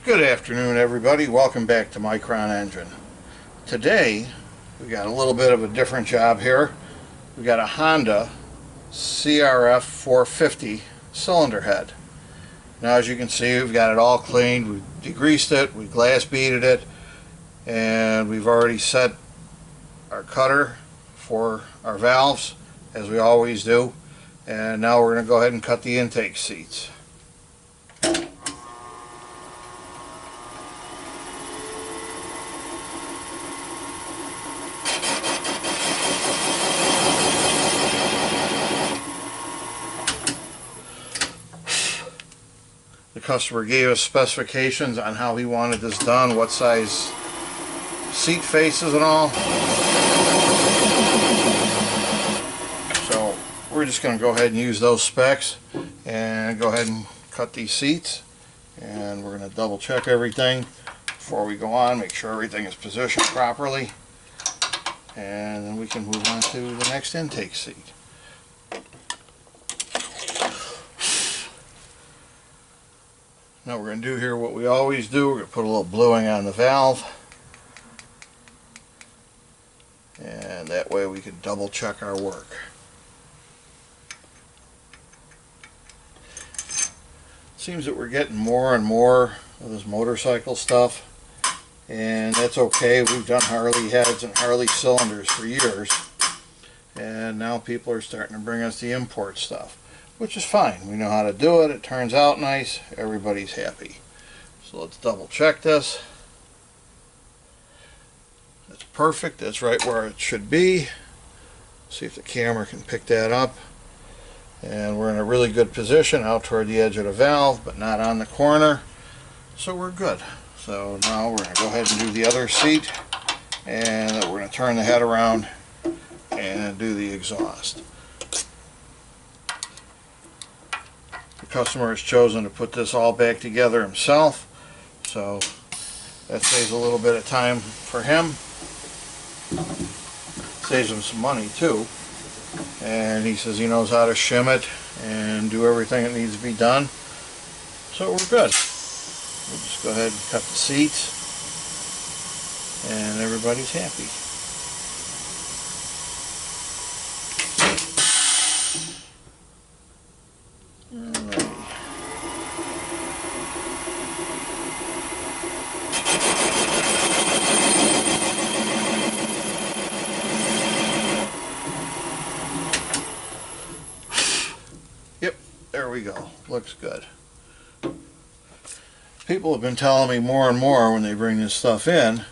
Good afternoon, everybody. Welcome back to Micron Engine. Today we got a little bit of a different job here. We got a Honda CRF 450 cylinder head. Now, as you can see, we've got it all cleaned. We degreased it, we glass beaded it, and we've already set our cutter for our valves, as we always do. And now we're going to go ahead and cut the intake seats. The customer gave us specifications on how he wanted this done, what size seat faces and all. So we're just going to go ahead and use those specs and go ahead and cut these seats. And we're going to double check everything before we go on, make sure everything is positioned properly. And then we can move on to the next intake seat. Now we're going to do here what we always do. We're going to put a little bluing on the valve, and that way we can double check our work. It seems that we're getting more and more of this motorcycle stuff, and that's okay. We've done Harley heads and Harley cylinders for years, and now people are starting to bring us the import stuff, which is fine. We know how to do it. It turns out nice. Everybody's happy. So let's double check this. That's perfect. That's right where it should be. See if the camera can pick that up. And we're in a really good position out toward the edge of the valve, but not on the corner. So we're good. So now we're going to go ahead and do the other seat. And we're going to turn the head around and do the exhaust. The customer has chosen to put this all back together himself, so that saves a little bit of time for him. Saves him some money too, and he says he knows how to shim it and do everything that needs to be done, so we're good. We'll just go ahead and cut the seats and everybody's happy. Yep, there we go. Looks good. People have been telling me more and more when they bring this stuff in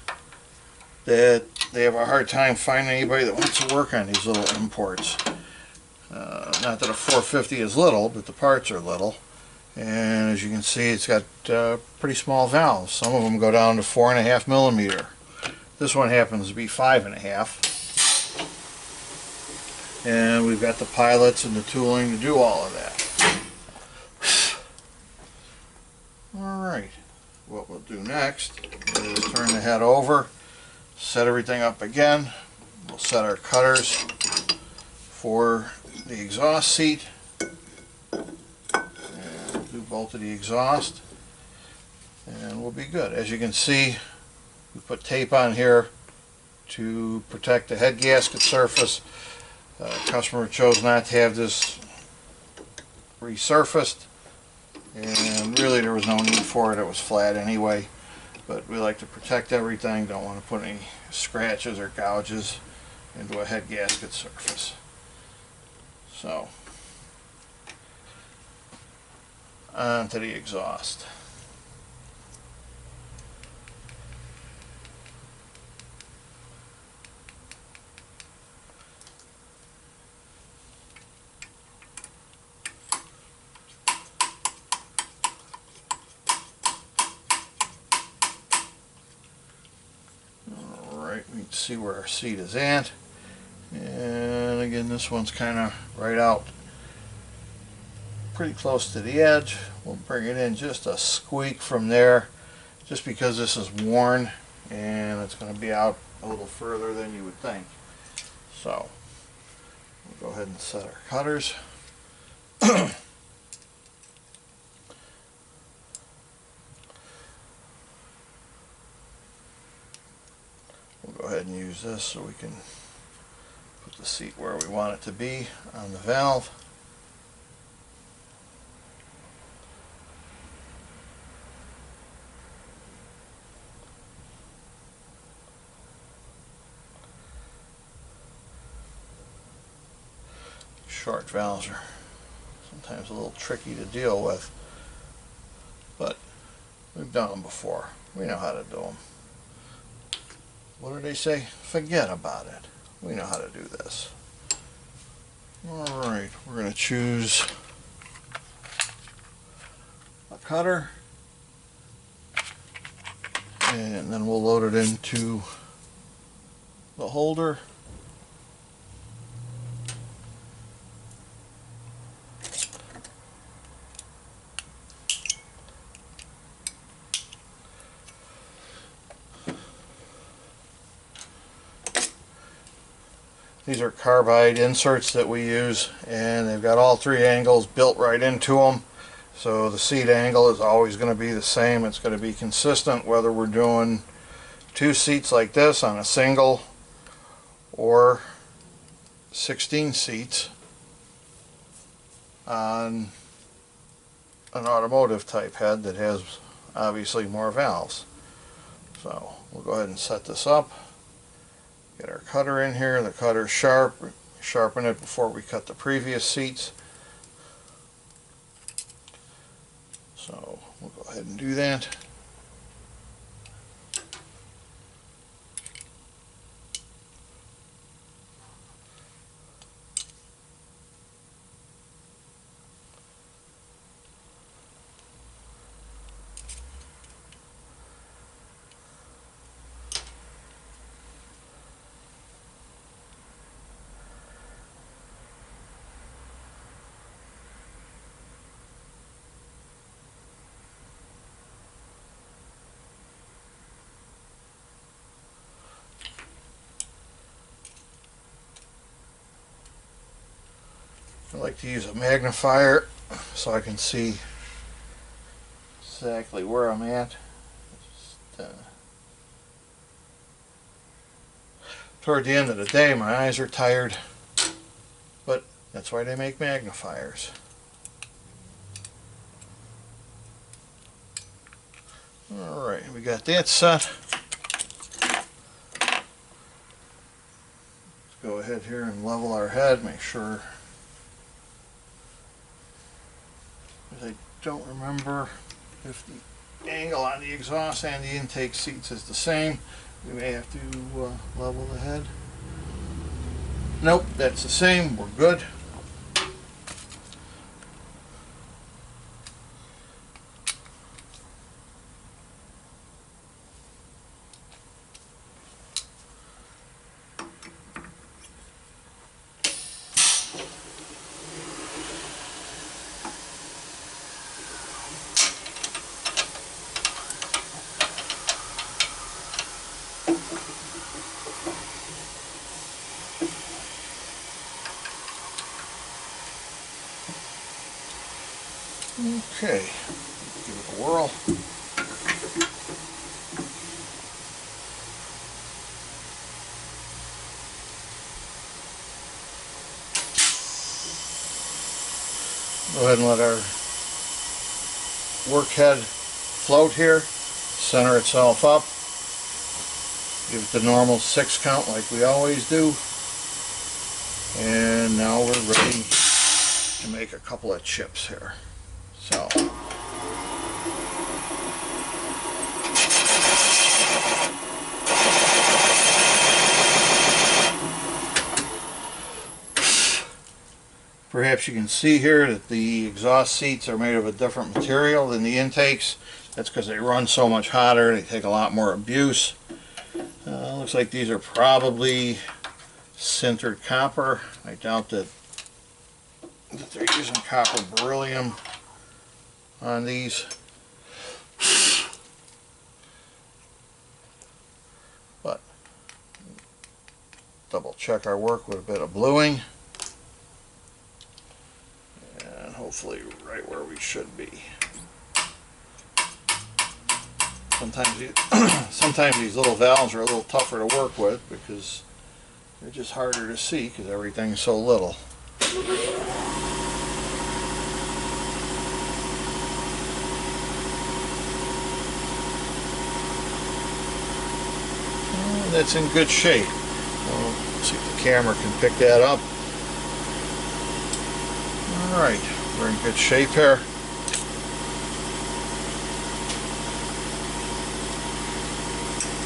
that they have a hard time finding anybody that wants to work on these little imports. Not that a 450 is little, but the parts are little. And as you can see, it's got pretty small valves. Some of them go down to 4.5 millimeter. This one happens to be 5.5. And we've got the pilots and the tooling to do all of that. Alright, what we'll do next is turn the head over, set everything up again. We'll set our cutters for the exhaust seat. Do both of the exhaust and we'll be good. As you can see, we put tape on here to protect the head gasket surface. Customer chose not to have this resurfaced, and really there was no need for it. It was flat anyway, but we like to protect everything. Don't want to put any scratches or gouges into a head gasket surface. So onto the exhaust. Alright, we can see where our seat is at. And again, this one's kind of right out pretty close to the edge. We'll bring it in just a squeak from there, just because this is worn and it's going to be out a little further than you would think. So we'll go ahead and set our cutters. We'll go ahead and use this so we can put the seat where we want it to be on the valve. Short valves are sometimes a little tricky to deal with, but we've done them before. We know how to do them. What do they say? Forget about it. We know how to do this. Alright, we're going to choose a cutter, and then we'll load it into the holder. These are carbide inserts that we use, and they've got all three angles built right into them. So the seat angle is always going to be the same. It's going to be consistent whether we're doing two seats like this on a single or 16 seats on an automotive type head that has obviously more valves. So we'll go ahead and set this up. Get our cutter in here. The cutter's sharp. Sharpen it before we cut the previous seats. So we'll go ahead and do that. I like to use a magnifier so I can see exactly where I'm at. Toward the end of the day, my eyes are tired, but that's why they make magnifiers. Alright, we got that set. Let's go ahead here and level our head, make sure. I don't remember if the angle on the exhaust and the intake seats is the same. We may have to level the head. Nope, that's the same. We're good. Okay, give it a whirl. Go ahead and let our work head float here, center itself up, give it the normal 6 count like we always do, and now we're ready to make a couple of chips here. So perhaps you can see here that the exhaust seats are made of a different material than the intakes. That's because they run so much hotter, they take a lot more abuse. Looks like these are probably sintered copper. I doubt that they're using copper beryllium on these. But double check our work with a bit of bluing. And hopefully right where we should be. Sometimes these little valves are a little tougher to work with because they're just harder to see because everything's so little. And that's in good shape. We'll see if the camera can pick that up. Alright, we're in good shape here.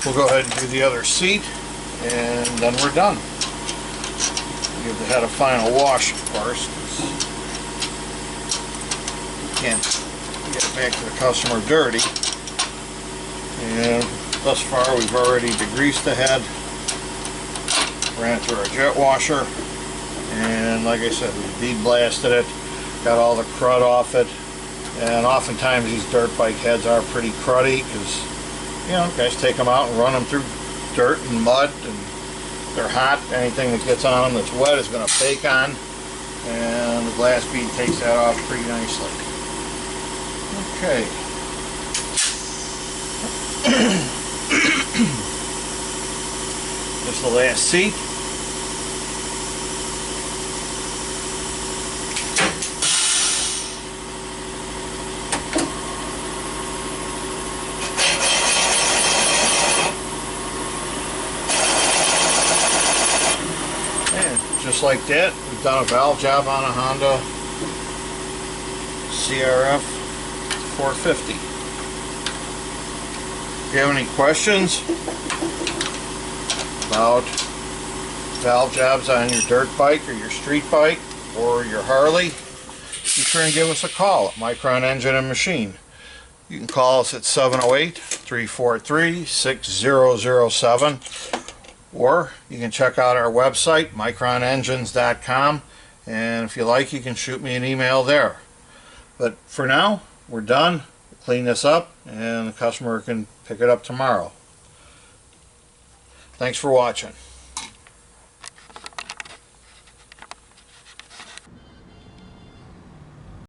We'll go ahead and do the other seat, and then we're done. Give the head a final wash, of course, because you can't get it back to the customer dirty. And thus far, we've already degreased the head, ran it through our jet washer, and like I said, we de-blasted it, got all the crud off it. And oftentimes these dirt bike heads are pretty cruddy because, you know, guys take them out and run them through dirt and mud, and they're hot. Anything that gets on them that's wet is going to bake on, and the glass bead takes that off pretty nicely. Okay. This is the last seat. Just like that, we've done a valve job on a Honda CRF 450. If you have any questions about valve jobs on your dirt bike or your street bike or your Harley, be sure and give us a call at Micron Engine and Machine. You can call us at 708-343-6007. Or you can check out our website, micronengines.com, and if you like, you can shoot me an email there. But for now, we're done. We'll clean this up, and the customer can pick it up tomorrow. Thanks for watching.